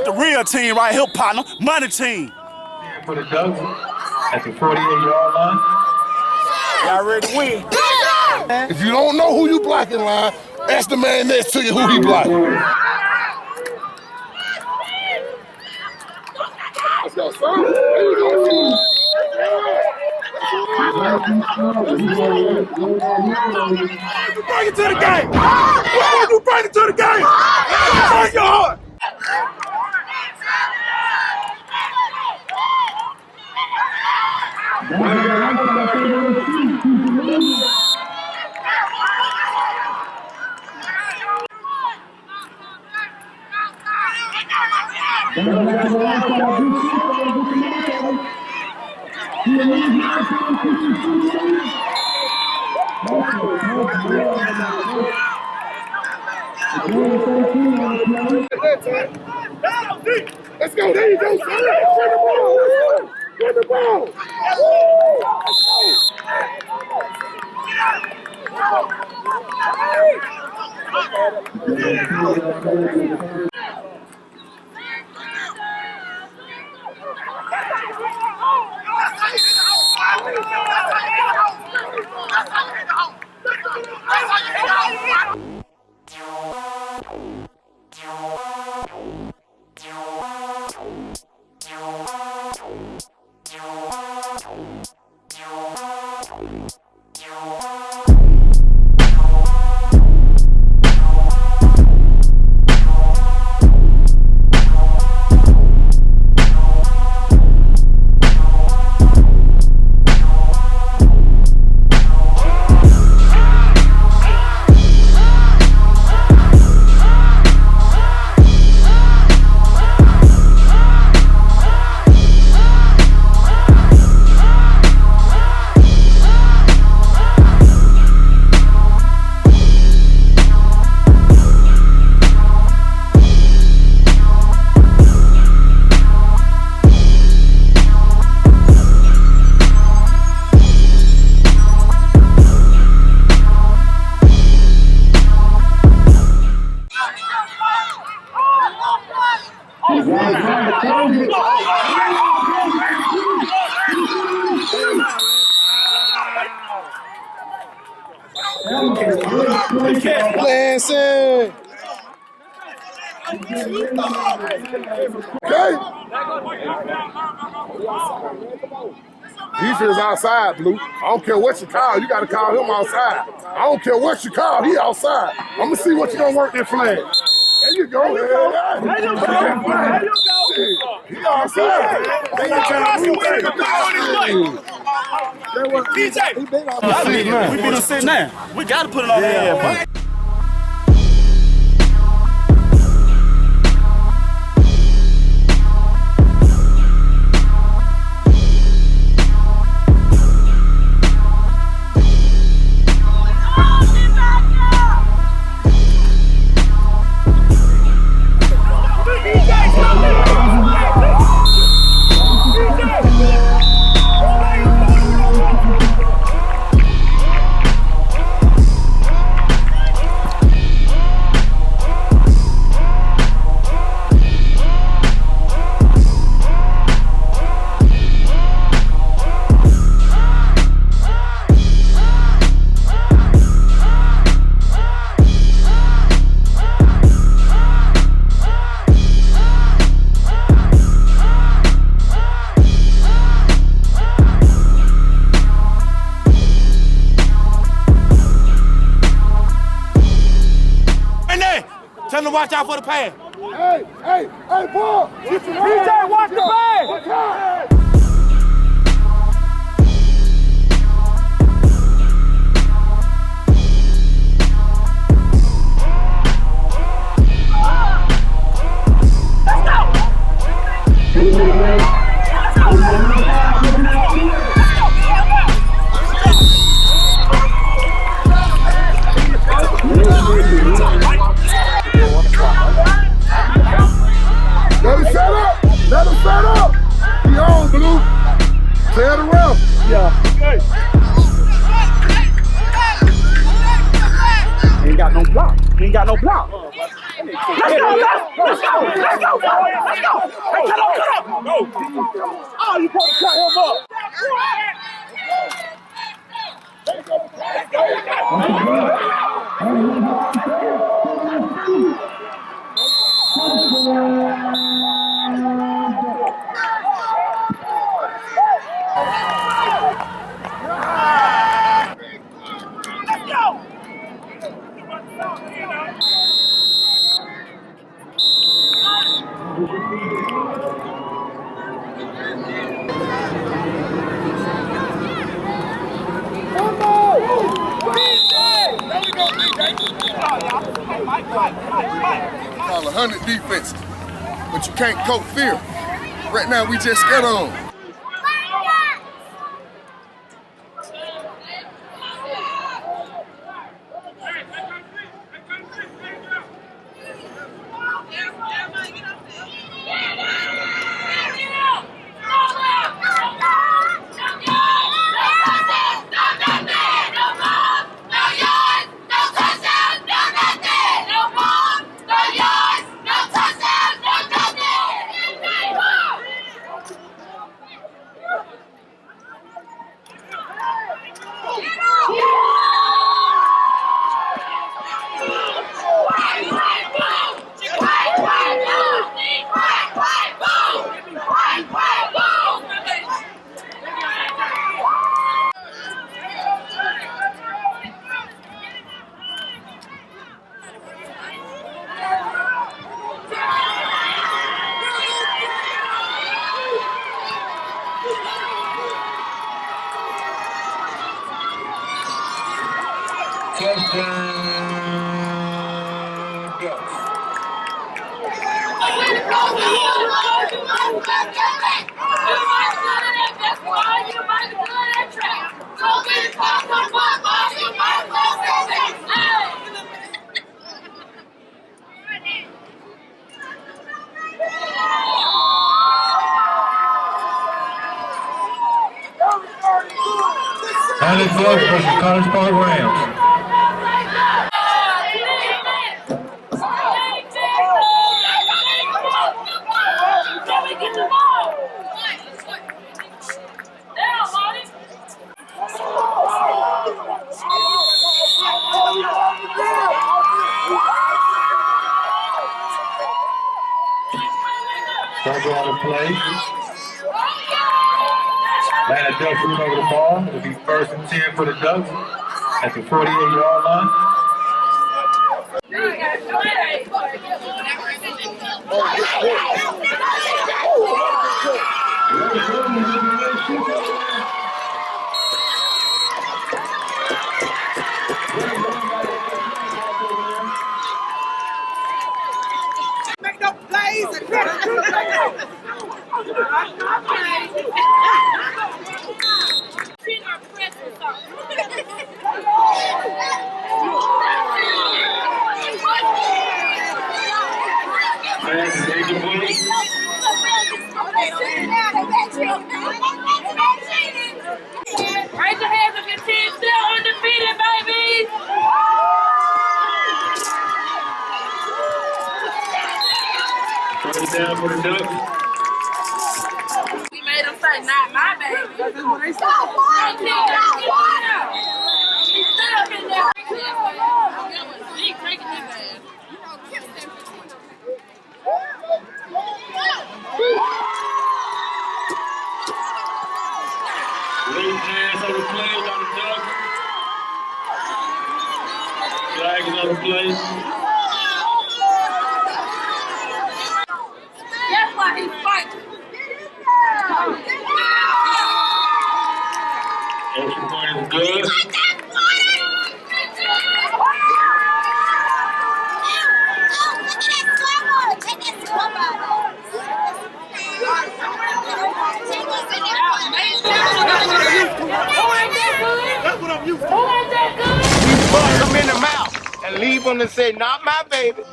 the real team right here, partner. Money team. For the Douglas at the 48-yard line. Y'all ready to win? If you don't know who you blocking line, ask the man next to you who he blocking. Let's go, son. There you go. Bring it to the game. You bring it to the game. Bring your heart. Let's go. There you go, son. Run the ball. Run the ball. Lansing. Okay. Defense outside, Blue. I don't care what you call. You got to call him outside. I don't care what you call. He outside. I'm going to see what you going to work that flag. There you go. There you go. He outside. DJ, we been sitting now. We got to put it on there. Tell them to watch out for the pass. Hey, ball. DJ, watch the pass. Let him set up. He on, Let's go. Hey, cut up. Go. Oh, you supposed to cut him up. Let's go. Call 100 defenses, but you can't cope fear. Right now, we just get on. Allen Bucks versus College Park Rams. Don't go on the play. Atlanta Ducks move over the ball. It'll be 1st and 10 for the Ducks at the 48-yard line. Make no plays and Raise your hands if your team's still undefeated, baby! First down for the Ducks. We made them say, not my baby. That's what they said. He's still up in there. He's breaking his ass. Late pass on the play by the Ducks. Flag is on the play. That's why he's fighting. Extra point is good. That's what I'm used to. Who ain't that good? Bust them in the mouth and leave them to say, not my baby.